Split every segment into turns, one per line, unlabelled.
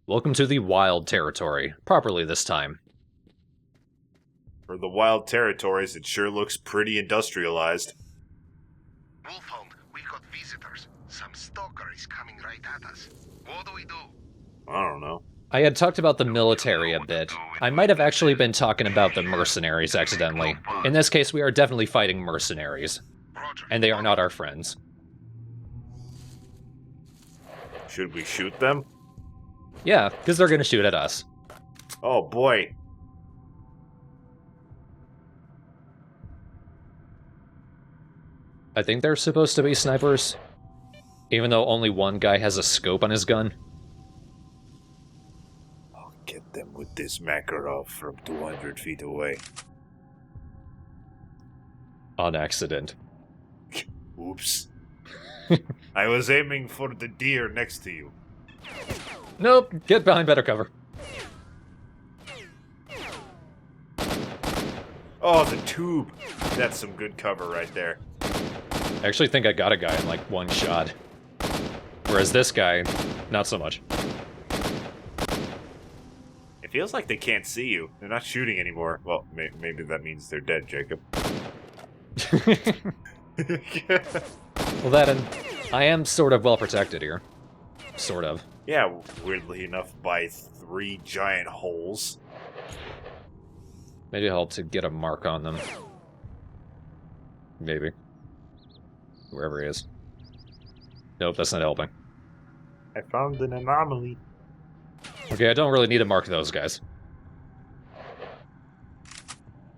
Welcome to the wild territory. Properly this time.
For the wild territories, it sure looks pretty industrialized.
Wolfhound, we got visitors. Some stalker is coming right at us. What do we do?
I don't know.
I had talked about the military a bit. I might have actually been talking about the mercenaries accidentally. In this case, we are definitely fighting mercenaries.
Roger.
And they are not our friends.
Should we shoot them?
Yeah, because they're gonna shoot at us.
Oh boy.
I think they're supposed to be snipers. Even though only one guy has a scope on his gun.
I'll get them with this Makarov from 200 feet away.
On accident.
Oops. I was aiming for the deer next to you.
Nope, get behind better cover.
Oh, the tube. That's some good cover right there.
I actually think I got a guy in like one shot. Whereas this guy, not so much.
It feels like they can't see you. They're not shooting anymore. Well, maybe that means they're dead, Jacob.
Well, that and I am sort of well protected here. Sort of.
Yeah, weirdly enough, by 3 giant holes.
Maybe it'll help to get a mark on them. Maybe. Wherever he is. Nope, that's not helping.
I found an anomaly.
Okay, I don't really need to mark those guys.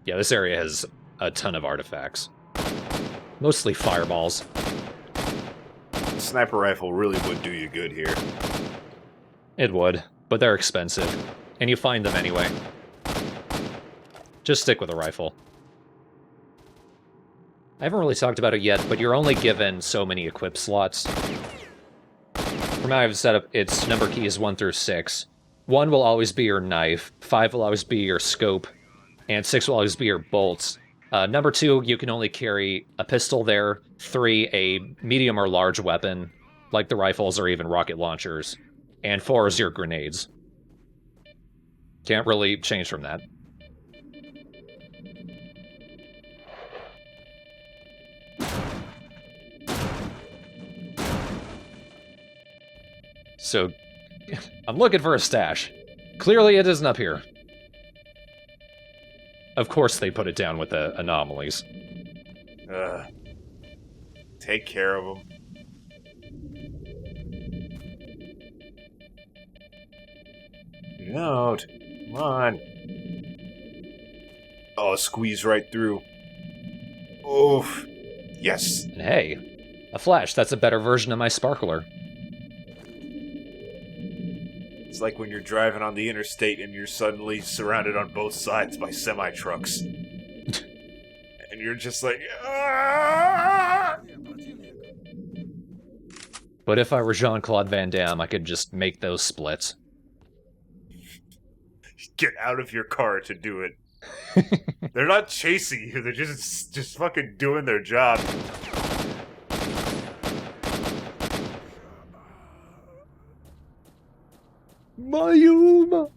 Yeah, this area has a ton of artifacts. Mostly fireballs.
Sniper rifle really would do you good here.
It would, but they're expensive. And you find them anyway. Just stick with a rifle. I haven't really talked about it yet, but you're only given so many equip slots. From how I've set up, its number key is 1 through 6. 1 will always be your knife, 5 will always be your scope, and 6 will always be your bolts. Number 2, you can only carry a pistol there, 3, a medium or large weapon, like the rifles or even rocket launchers, and 4 is your grenades. Can't really change from that. So, I'm looking for a stash. Clearly it isn't up here. Of course they put it down with the anomalies.
Take care of them. Get out. Come on. Oh, squeeze right through. Oof. Yes.
And hey, a flash, that's a better version of my sparkler.
It's like when you're driving on the interstate and you're suddenly surrounded on both sides by semi-trucks. And you're just like, ah!
But if I were Jean-Claude Van Damme, I could just make those splits.
Get out of your car to do it. They're not chasing you, they're just fucking doing their job.
Mayuma!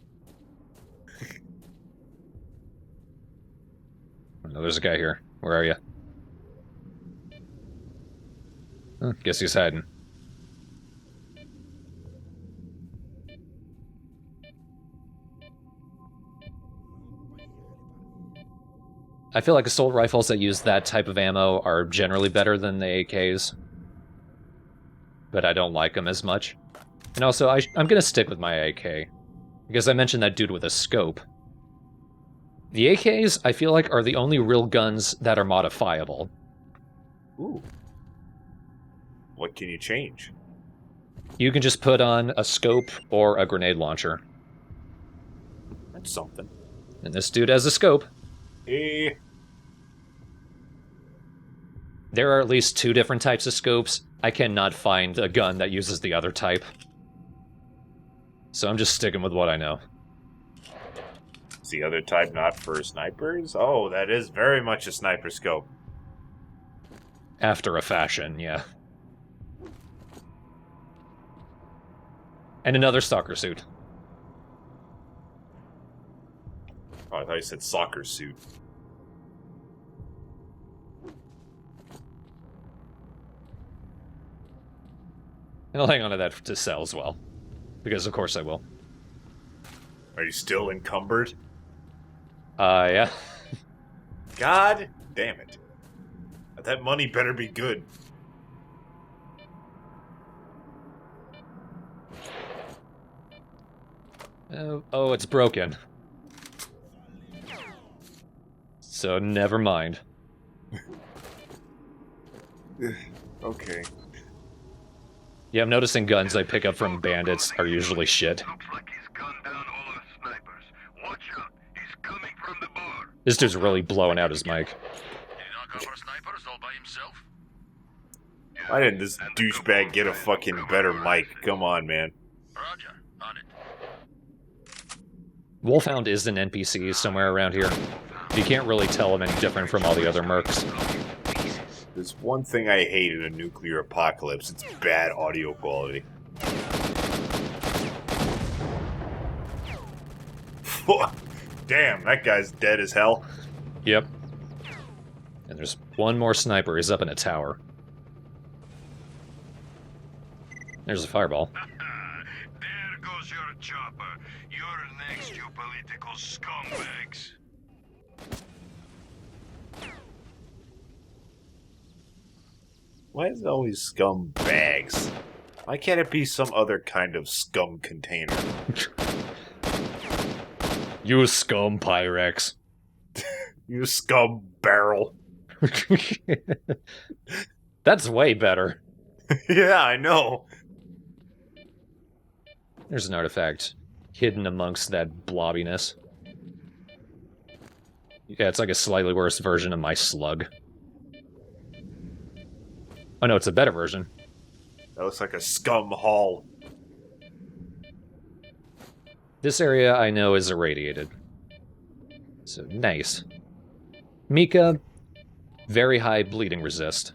Oh, there's a guy here. Where are you? Guess he's hiding. I feel like assault rifles that use that type of ammo are generally better than the AKs. But I don't like them as much. And also, I'm going to stick with my AK. Because I mentioned that dude with a scope. The AKs, I feel like, are the only real guns that are modifiable.
Ooh. What can you change?
You can just put on a scope or a grenade launcher.
That's something.
And this dude has a scope.
Hey.
There are at least 2 different types of scopes. I cannot find a gun that uses the other type. So I'm just sticking with what I know.
Is the other type not for snipers? Oh, that is very much a sniper scope.
After a fashion, yeah. And another stalker suit.
Oh, I thought you said soccer suit.
And I'll hang on to that to sell as well. Because of course I will.
Are you still encumbered?
Yeah.
God damn it. That money better be good.
Oh, it's broken. So never mind.
Okay.
Yeah, I'm noticing guns I pick up from bandits are usually shit.
Looks like he's gunned down all our snipers. Watch out, he's coming from the bar.
This dude's really blowing out his mic.
Did he knock off our snipers all by himself?
Why didn't this douchebag get a fucking better mic? Come on, man.
Roger, on it.
Wolfhound is an NPC somewhere around here. You can't really tell him any different from all the other mercs.
There's one thing I hate in a nuclear apocalypse. It's bad audio quality. Damn, that guy's dead as hell.
Yep. And there's one more sniper. He's up in a tower. There's a fireball.
There goes your chopper. You're next, you political scumbags.
Why is it always scum bags? Why can't it be some other kind of scum container?
You scum, Pyrex.
You scum barrel.
That's way better.
Yeah, I know.
There's an artifact hidden amongst that blobbiness. Yeah, it's like a slightly worse version of my slug. Oh no, it's a better version.
That looks like a scum haul.
This area I know is irradiated. So, nice. Mika, very high bleeding resist.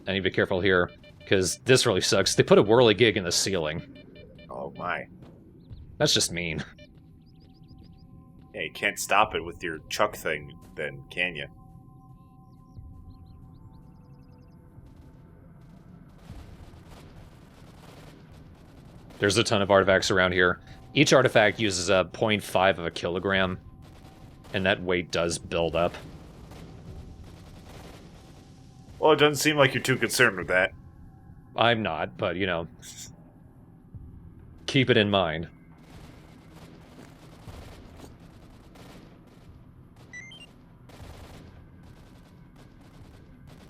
I need to be careful here, because this really sucks. They put a whirligig in the ceiling.
Oh my.
That's just mean.
Yeah, you can't stop it with your chuck thing, then, can you?
There's a ton of artifacts around here. Each artifact uses a 0.5 of a kilogram, and that weight does build up.
Well, it doesn't seem like you're too concerned with that.
I'm not, but, you know, keep it in mind.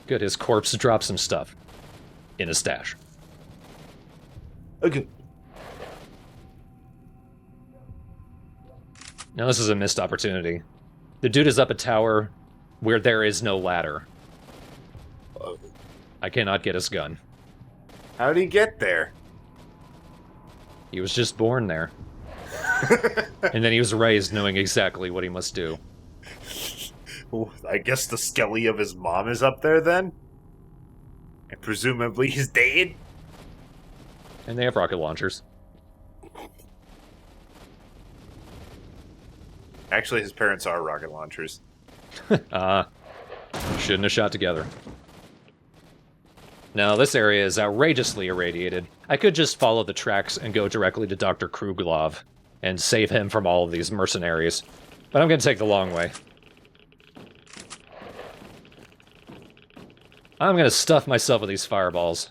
Good, his corpse dropped some stuff in his stash.
Okay.
Now this is a missed opportunity. The dude is up a tower where there is no ladder. I cannot get his gun.
How'd he get there?
He was just born there. And then he was raised knowing exactly what he must do.
Well, I guess the skelly of his mom is up there then? And presumably he's dead?
And they have rocket launchers.
Actually, his parents are rocket launchers.
Shouldn't have shot together. Now, this area is outrageously irradiated. I could just follow the tracks and go directly to Dr. Kruglov and save him from all of these mercenaries. But I'm going to take the long way. I'm going to stuff myself with these fireballs.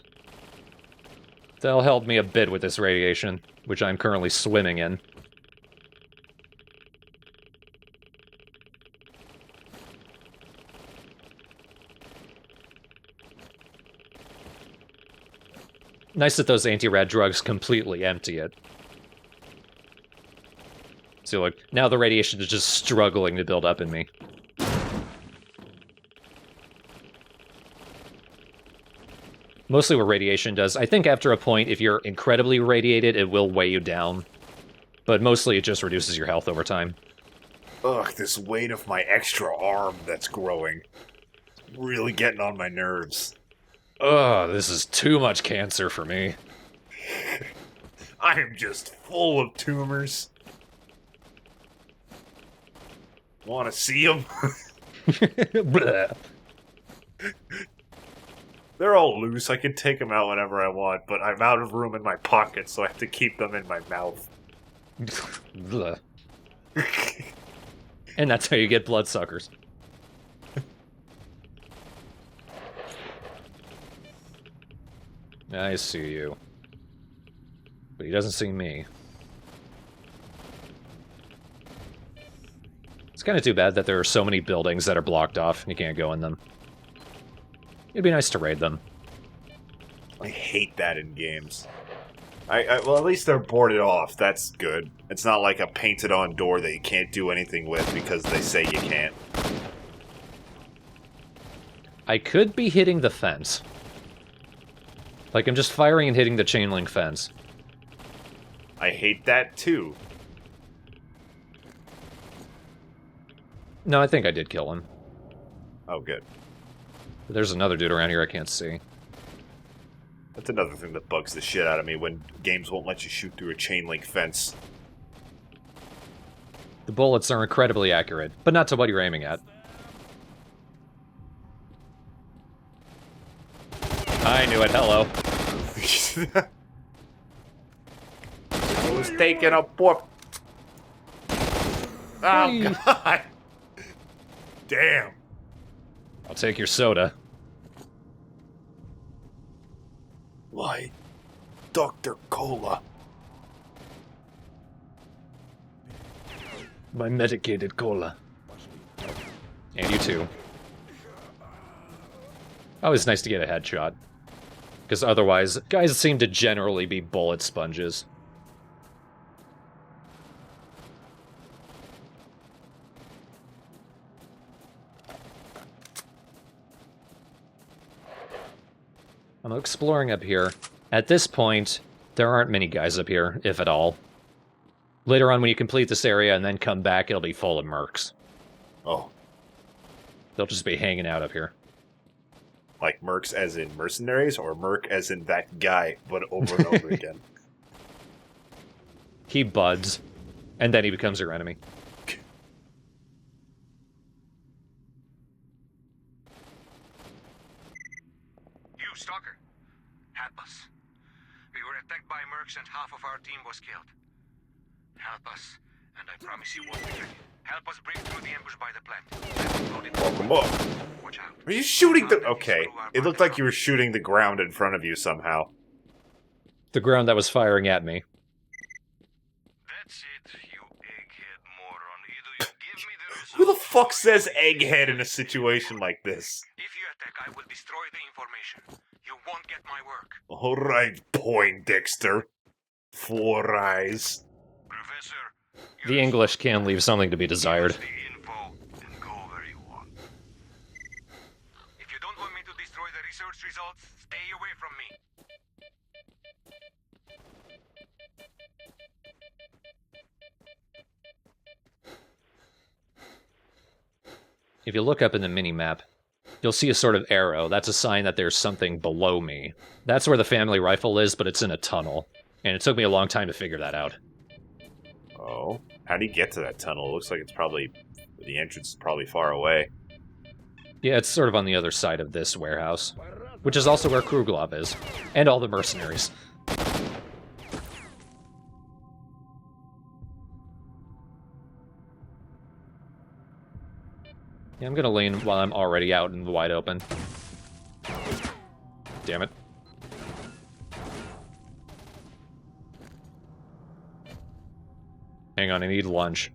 They'll help me a bit with this radiation, which I'm currently swimming in. Nice that those anti-rad drugs completely empty it. So look, now the radiation is just struggling to build up in me. Mostly what radiation does, I think after a point, if you're incredibly irradiated, it will weigh you down. But mostly it just reduces your health over time.
Ugh, this weight of my extra arm that's growing. It's really getting on my nerves.
Ugh, this is too much cancer for me.
I am just full of tumors. Want to see them?
Bleh.
They're all loose. I can take them out whenever I want, but I'm out of room in my pocket, so I have to keep them in my mouth.
Bleh. And that's how you get bloodsuckers. I see you. But he doesn't see me. It's kind of too bad that there are so many buildings that are blocked off and you can't go in them. It'd be nice to raid them.
I hate that in games. Well, at least they're boarded off. That's good. It's not like a painted-on door that you can't do anything with because they say you can't.
I could be hitting the fence. Like, I'm just firing and hitting the chain link fence.
I hate that, too.
No, I think I did kill him.
Oh, good.
But there's another dude around here I can't see.
That's another thing that bugs the shit out of me when games won't let you shoot through a chain link fence.
The bullets are incredibly accurate, but not to what you're aiming at. I knew it, hello.
I was taking a book. Oh,
Hey.
God. Damn.
I'll take your soda.
Why, Dr. Cola.
My medicated cola. And you too. Always nice to get a headshot. Because otherwise, guys seem to generally be bullet sponges. I'm exploring up here. At this point, there aren't many guys up here, if at all. Later on, when you complete this area and then come back, it'll be full of mercs.
Oh,
They'll just be hanging out up here.
like mercs as in mercenaries, or merc as in that guy, but over and over again?
He buds, and then he becomes your enemy.
You, Stalker. Help us. We were attacked by mercs and half of our team was killed. Help us, and I promise you won't betray you. Help us break through the ambush by the plant.
Welcome up.
Watch out.
Are you shooting the... Okay, it looked like you were shooting the ground in front of you somehow.
The ground that was firing at me.
That's it, you egghead moron. Either you give me the
Who the
results,
fuck says egghead in a situation like this?
If you attack, I will destroy the information. You won't get my work.
Alright, Poindexter. 4 eyes.
Professor,
The English can leave something to be desired.
the info and go where you want. If you don't want me to destroy the research results, stay away from me.
If you look up in the mini-map, you'll see a sort of arrow. That's a sign that there's something below me. That's where the family rifle is, but it's in a tunnel. And it took me a long time to figure that out.
Oh. How do you get to that tunnel? It looks like it's probably... The entrance is probably far away.
Yeah, it's sort of on the other side of this warehouse. Which is also where Kruglov is. And all the mercenaries. Yeah, I'm gonna lean while I'm already out in the wide open. Damn it. Hang on, I need lunch.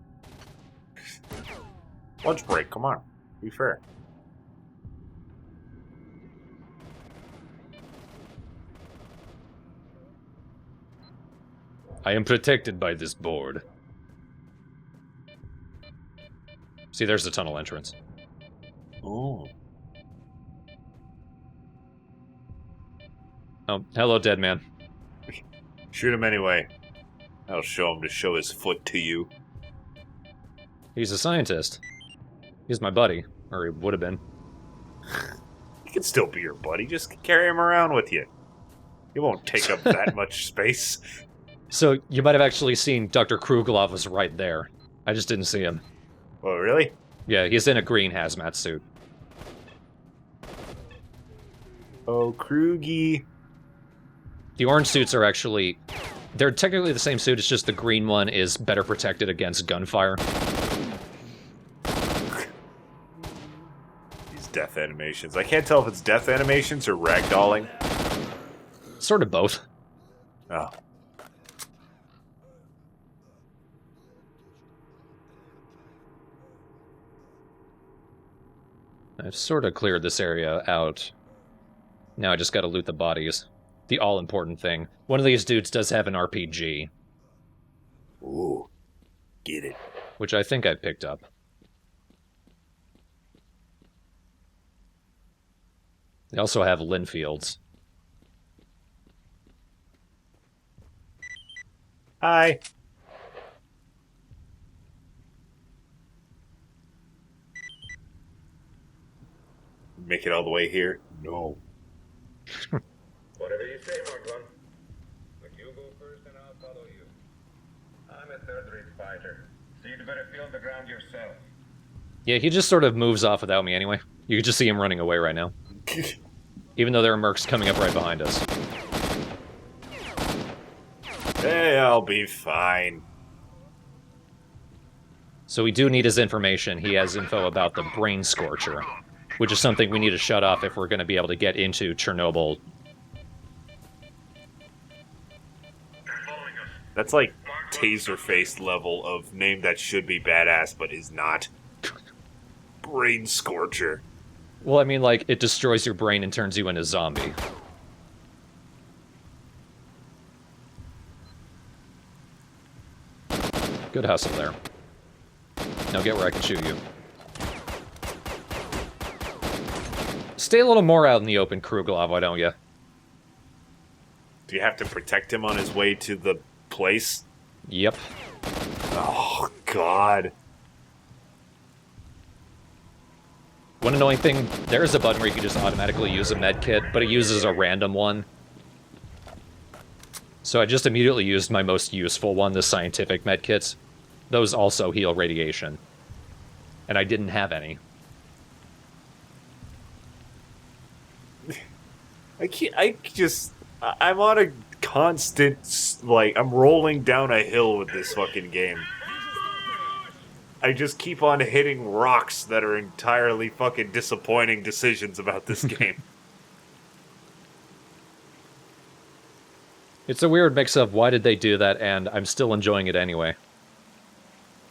Lunch break, come on. Be fair.
I am protected by this board. See, there's the tunnel entrance.
Oh.
Oh, hello, dead man.
Shoot him anyway. I'll show him to show his foot to you.
He's a scientist. He's my buddy. Or he would have been.
He can still be your buddy. Just carry him around with you. He won't take up that much space.
So, you might have actually seen Dr. Kruglov was right there. I just didn't see him.
Oh, really?
Yeah, he's in a green hazmat suit.
Oh, Krugy.
The orange suits are actually... They're technically the same suit, it's just the green one is better protected against gunfire.
These death animations. I can't tell if it's death animations or ragdolling.
Sort of both.
Oh.
I've sort of cleared this area out. Now I just gotta loot the bodies. The all-important thing. One of these dudes does have an RPG.
Ooh. Get it.
Which I think I picked up. They also have Linfields.
Hi. Make it all the way here? No.
Whatever you say, Mark One. But you go first and I'll follow you. I'm a third-rate fighter, so you'd better feel the ground yourself.
Yeah, he just sort of moves off without me anyway. You can just see him running away right now. Even though there are mercs coming up right behind us.
Hey, I'll be fine.
So we do need his information. He has info about the Brain Scorcher, which is something we need to shut off if we're going to be able to get into Chernobyl.
That's like Taser-Face level of name that should be badass but is not. Brain Scorcher.
Well, I mean, like, it destroys your brain and turns you into a zombie. Good hustle there. Now get where I can shoot you. Stay a little more out in the open, Kruglov, why don't you?
Do you have to protect him on his way to the place?
Yep.
Oh, God.
One annoying thing, there is a button where you can just automatically use a med kit, but it uses a random one. So I just immediately used my most useful one, the scientific med kits. Those also heal radiation. And I didn't have any.
I'm on a constant, like, I'm rolling down a hill with this fucking game. I just keep on hitting rocks that are entirely fucking disappointing decisions about this game.
It's a weird mix of why did they do that, and I'm still enjoying it anyway.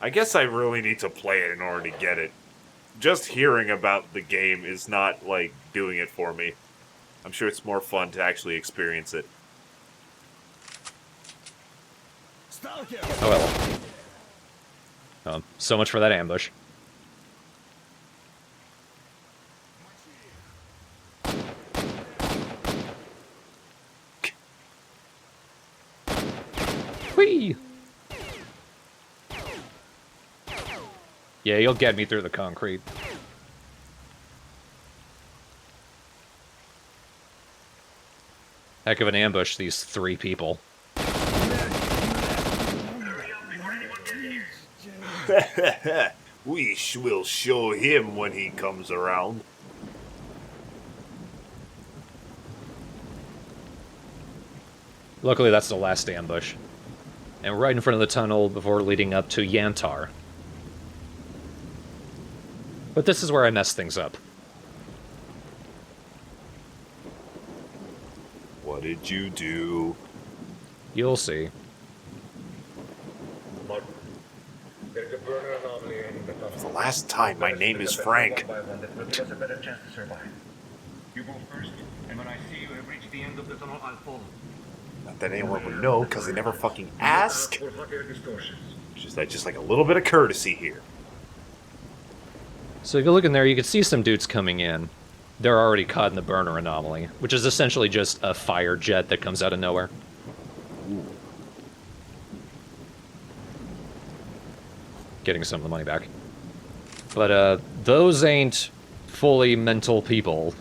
I guess I really need to play it in order to get it. Just hearing about the game is not, like, doing it for me. I'm sure it's more fun to actually experience it.
STALKER!
Oh well. So much for that ambush. Whee! Yeah, you'll get me through the concrete. Heck of an ambush, these 3 people.
We will show him when he comes around.
Luckily, that's the last ambush. And we're right in front of the tunnel before leading up to Yantar. But this is where I mess things up.
What did you do?
You'll see.
There's a burner anomaly in the tunnel.
The last time, my name is Frank.
One that will give us a better chance to survive. You go first, and when I see you have reached the end of the tunnel, I'll follow.
Not that anyone would know, because they never fucking ask.
For hot air distortions.
Just like a little bit of courtesy here.
So if you look in there, you can see some dudes coming in. They're already caught in the burner anomaly, which is essentially just a fire jet that comes out of nowhere.
Ooh.
Getting some of the money back. But, those ain't fully mental people.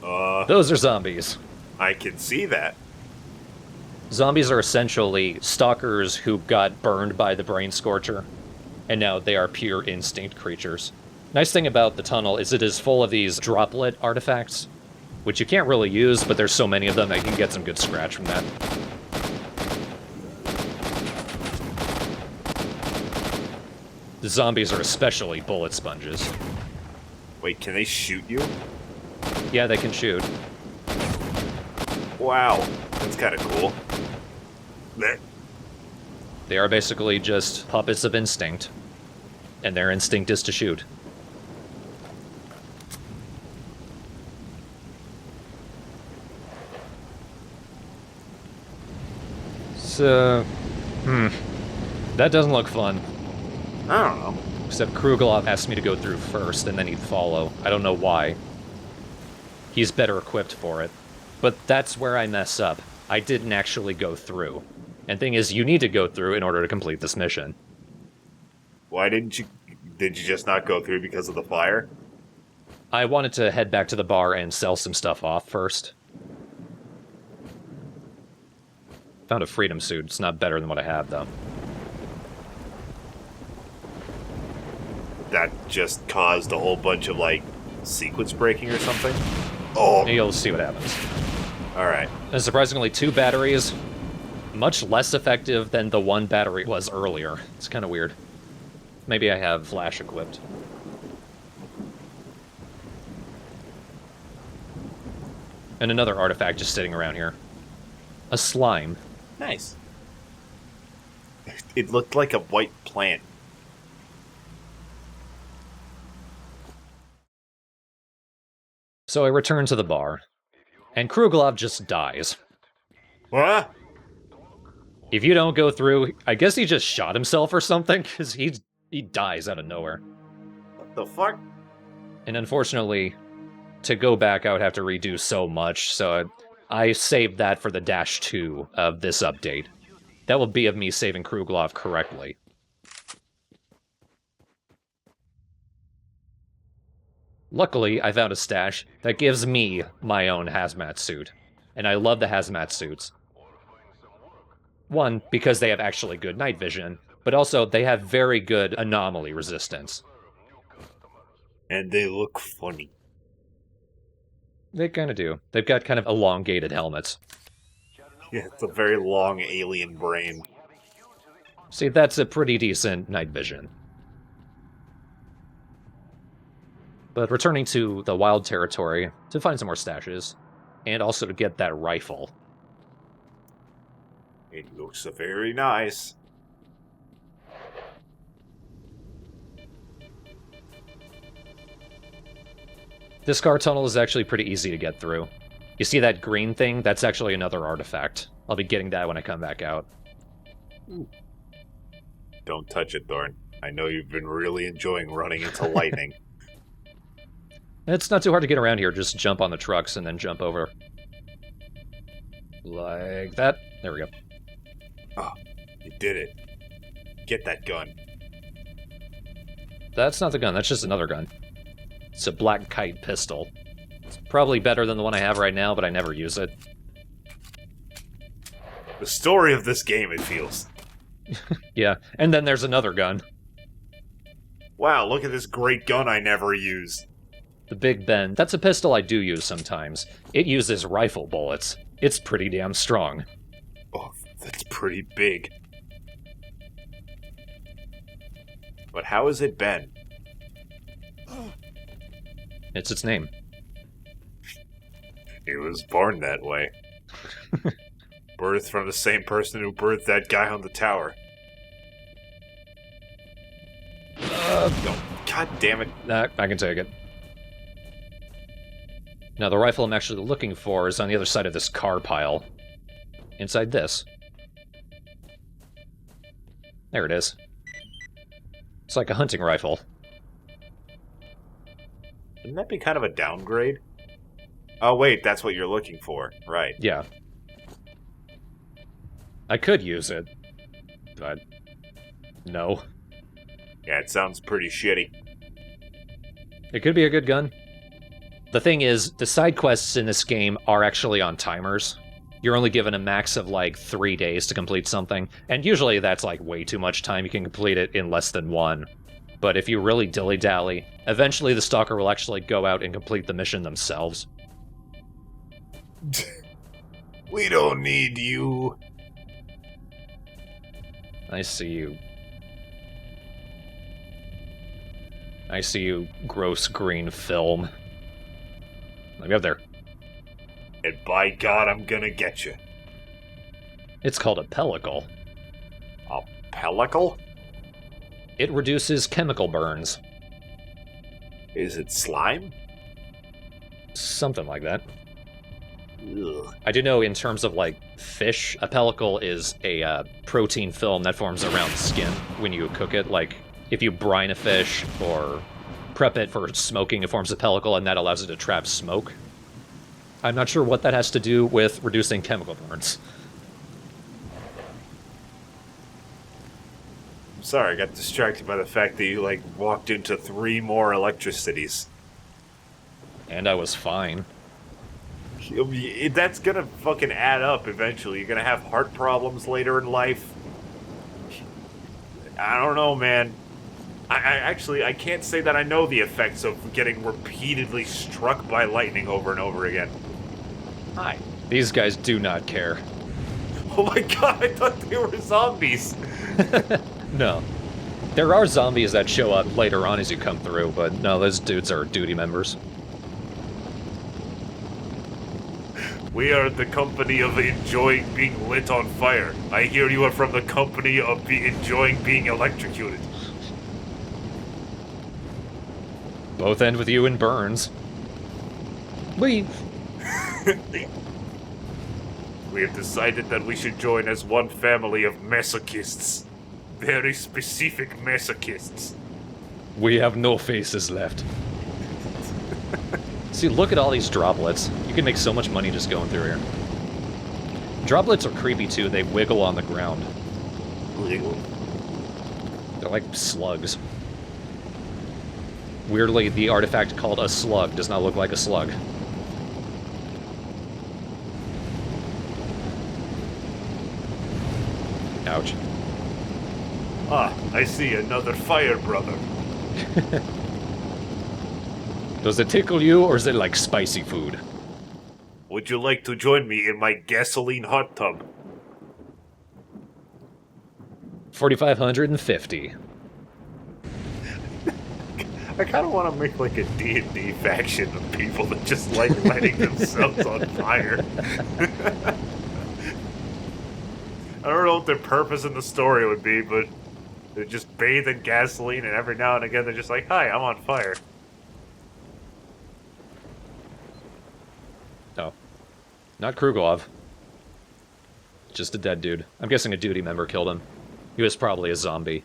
Those are zombies.
I can see that.
Zombies are essentially stalkers who got burned by the Brain Scorcher. and now they are pure instinct creatures. Nice thing about the tunnel is it is full of these droplet artifacts, which you can't really use, but there's so many of them that you can get some good scratch from that. The zombies are especially bullet sponges.
Wait, can they shoot you?
Yeah, they can shoot.
Wow, that's kind of cool. Blech.
They are basically just puppets of instinct, and their instinct is to shoot. So, that doesn't look fun.
I don't know.
Except Kruglov asked me to go through first, and then he'd follow. I don't know why. He's better equipped for it. But that's where I mess up. I didn't actually go through. And thing is, you need to go through in order to complete this mission.
Why didn't you... Did you just not go through because of the fire?
I wanted to head back to the bar and sell some stuff off first. Found a freedom suit. It's not better than what I have, though.
That just caused a whole bunch of, like, sequence breaking or something? Oh!
You'll see what happens.
Alright.
And surprisingly, 2 batteries, much less effective than the 1 battery was earlier. It's kind of weird. Maybe I have flash equipped. And another artifact just sitting around here. A slime.
Nice. It looked like a white plant.
So I return to the bar, and Kruglov just dies.
What?
If you don't go through, I guess he just shot himself or something, because he dies out of nowhere.
What the fuck?
And unfortunately, to go back, I would have to redo so much, so I saved that for the -2 of this update. That will be of me saving Kruglov correctly. Luckily, I found a stash that gives me my own hazmat suit, and I love the hazmat suits. One, because they have actually good night vision, but also they have very good anomaly resistance.
And they look funny.
They kind of do. They've got kind of elongated helmets.
Yeah, it's a very long alien brain.
See, that's a pretty decent night vision. But returning to the wild territory to find some more stashes, and also to get that rifle.
It looks very nice.
This car tunnel is actually pretty easy to get through. You see that green thing? That's actually another artifact. I'll be getting that when I come back out.
Don't touch it, Thorn. I know you've been really enjoying running into lightning.
It's not too hard to get around here, just jump on the trucks and then jump over. Like that. There we go.
Oh, you did it. Get that gun.
That's not the gun, that's just another gun. It's a black kite pistol. It's probably better than the one I have right now, but I never use it.
The story of this game, it feels.
Yeah, and then there's another gun.
Wow, look at this great gun I never use.
The Big Ben. That's a pistol I do use sometimes. It uses rifle bullets. It's pretty damn strong.
Oh, that's pretty big. But how has it been?
It's its name.
It was born that way. Birthed from the same person who birthed that guy on the tower. Oh, God damn it.
Nah, I can take it. Now, the rifle I'm actually looking for is on the other side of this car pile. Inside this. There it is. It's like a hunting rifle.
Wouldn't that be kind of a downgrade? Oh, wait, that's what you're looking for. Right.
Yeah. I could use it, but no.
Yeah, it sounds pretty shitty.
It could be a good gun. The thing is, the side quests in this game are actually on timers. You're only given a max of like 3 days to complete something, and usually that's like way too much time. You can complete it in less than 1. But if you really dilly-dally, eventually the Stalker will actually go out and complete the mission themselves.
We don't need you.
I see you. I see you, gross green film. Let me up there.
And by God, I'm gonna get you.
It's called a pellicle.
A pellicle?
It reduces chemical burns.
Is it slime?
Something like that.
Ugh.
I do know in terms of, like, fish, a pellicle is a protein film that forms around the skin when you cook it. Like, if you brine a fish or prep it for smoking, it forms a pellicle, and that allows it to trap smoke. I'm not sure what that has to do with reducing chemical burns.
I'm sorry, I got distracted by the fact that you, like, walked into 3 more electricities.
And I was fine.
That's gonna fucking add up eventually. You're gonna have heart problems later in life. I don't know, man. I can't say that I know the effects of getting repeatedly struck by lightning over and over again.
Hi. These guys do not care.
Oh my god, I thought they were zombies.
No. There are zombies that show up later on as you come through, but no, those dudes are duty members.
We are the company of enjoying being lit on fire. I hear you are from the company of enjoying being electrocuted.
Both end with you in burns. Leave.
We have decided that we should join as one family of masochists. Very specific masochists.
We have no faces left. See, look at all these droplets. You can make so much money just going through here. Droplets are creepy too. They wiggle on the ground.
Wiggle.
They're like slugs. Weirdly, the artifact called a slug does not look like a slug. Ouch.
Ah, I see another fire brother.
Does it tickle you, or is it like spicy food?
Would you like to join me in my gasoline hot tub?
4,550.
I kind of want to make like a D&D faction of people that just like lighting themselves on fire. I don't know what their purpose in the story would be, but they just bathe in gasoline, and every now and again they're just like, "Hi, I'm on fire."
No. Not Kruglov. Just a dead dude. I'm guessing a duty member killed him. He was probably a zombie.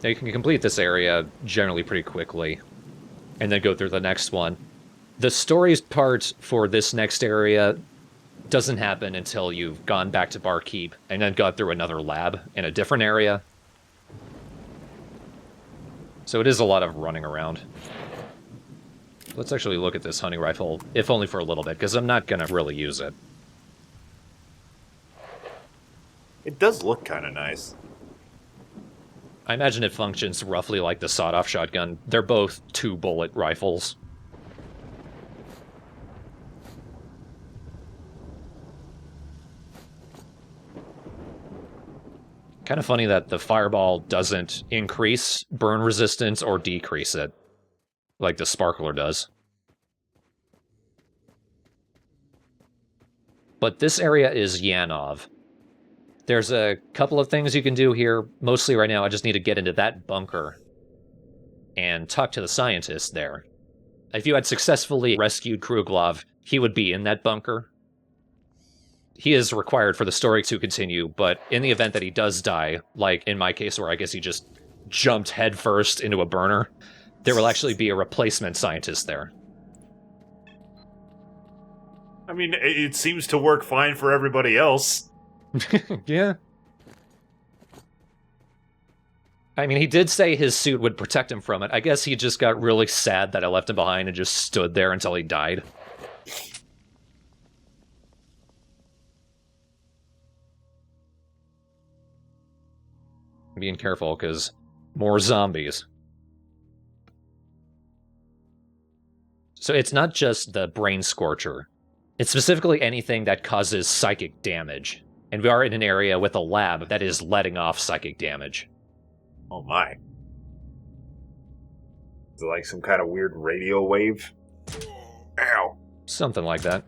Now you can complete this area generally pretty quickly, and then go through the next one. The stories part for this next area doesn't happen until you've gone back to Barkeep, and then got through another lab in a different area. So it is a lot of running around. Let's actually look at this hunting rifle, if only for a little bit, because I'm not going to really use it.
It does look kind of nice.
I imagine it functions roughly like the sawed-off shotgun. They're both 2-bullet rifles. Kind of funny that the fireball doesn't increase burn resistance or decrease it, like the sparkler does. But this area is Yanov. There's a couple of things you can do here. Mostly right now, I just need to get into that bunker and talk to the scientist there. If you had successfully rescued Kruglov, he would be in that bunker. He is required for the story to continue, but in the event that he does die, like in my case where I guess he just jumped headfirst into a burner, there will actually be a replacement scientist there.
I mean, it seems to work fine for everybody else.
Yeah. I mean, he did say his suit would protect him from it. I guess he just got really sad that I left him behind and just stood there until he died. Being careful, because more zombies. So it's not just the Brain Scorcher. It's specifically anything that causes psychic damage. And we are in an area with a lab that is letting off psychic damage.
Oh my. Is it like some kind of weird radio wave? Ow.
Something like that.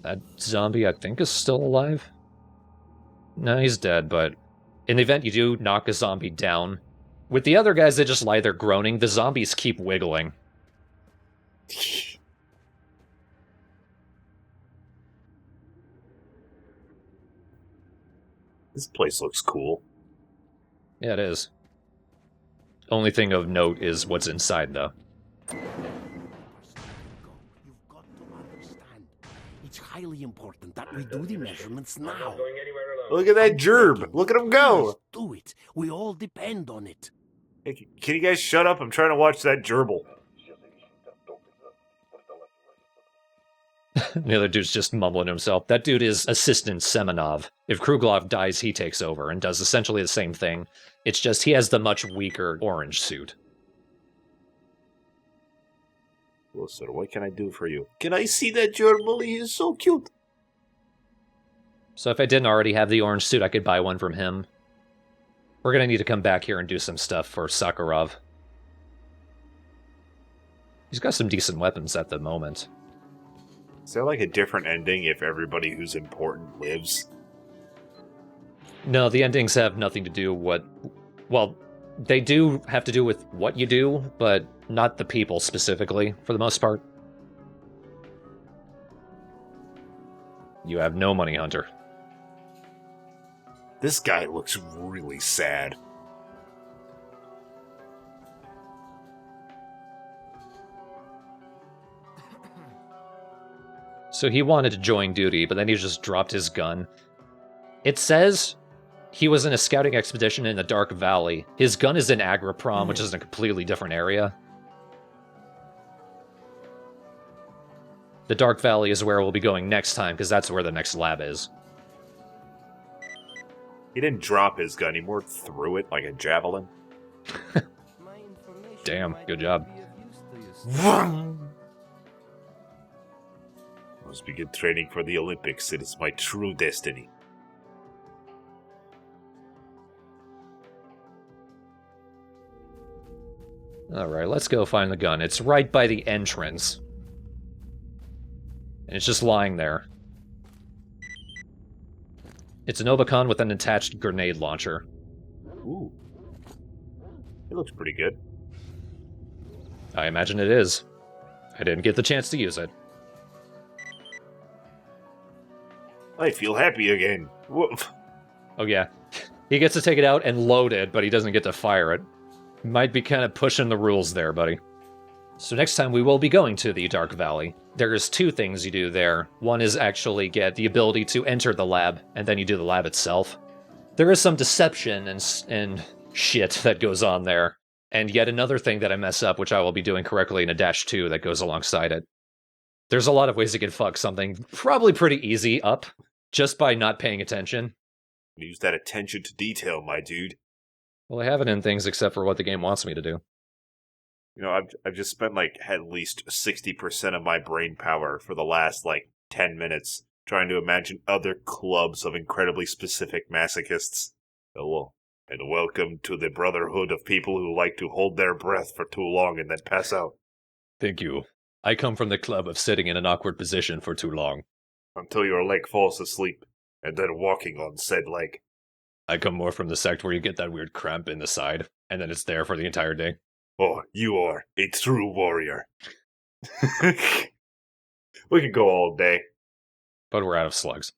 That zombie, I think, is still alive. No, he's dead, but in the event you do knock a zombie down, with the other guys that just lie there groaning, the zombies keep wiggling.
This place looks cool.
Yeah, it is. Only thing of note is what's inside, though.
You've got to understand. It's highly important that we do the measurements now.
Look at that gerb. Look at him go.
Please do it. We all depend on it.
Hey, can you guys shut up? I'm trying to watch that gerbil.
The other dude's just mumbling to himself. That dude is Assistant Semenov. If Kruglov dies, he takes over and does essentially the same thing. It's just he has the much weaker orange suit.
Well, sir, what can I do for you? Can I see that gerbil? He is so cute.
So if I didn't already have the orange suit, I could buy one from him. We're gonna need to come back here and do some stuff for Sakharov. He's got some decent weapons at the moment.
Is there like a different ending if everybody who's important lives?
No, the endings have nothing to do what... Well, they do have to do with what you do, but not the people specifically, for the most part. You have no money, Hunter.
This guy looks really sad.
So he wanted to join duty, but then he just dropped his gun. It says he was in a scouting expedition in the Dark Valley. His gun is in Agriprom, which is in a completely different area. The Dark Valley is where we'll be going next time, because that's where the next lab is.
He didn't drop his gun, he more threw it like a javelin.
Damn, good job.
Must begin training for the Olympics. It is my true destiny.
Alright, let's go find the gun. It's right by the entrance. And it's just lying there. It's an Novacon with an attached grenade launcher.
Ooh. It looks pretty good.
I imagine it is. I didn't get the chance to use it.
I feel happy again. Woof.
Oh yeah. He gets to take it out and load it, but he doesn't get to fire it. Might be kind of pushing the rules there, buddy. So next time we will be going to the Dark Valley. There's two things you do there. One is actually get the ability to enter the lab, and then you do the lab itself. There is some deception and shit that goes on there. And yet another thing that I mess up, which I will be doing correctly in a -2 that goes alongside it. There's a lot of ways you can fuck something probably pretty easy up, just by not paying attention.
Use that attention to detail, my dude.
Well, I haven't in things except for what the game wants me to do.
You know, I've just spent like at least 60% of my brain power for the last like 10 minutes trying to imagine other clubs of incredibly specific masochists. Hello, and welcome to the brotherhood of people who like to hold their breath for too long and then pass out.
Thank you. I come from the club of sitting in an awkward position for too long.
Until your leg falls asleep, and then walking on said leg.
I come more from the sect where you get that weird cramp in the side, and then it's there for the entire day.
Oh, you are a true warrior. We could go all day.
But we're out of slugs.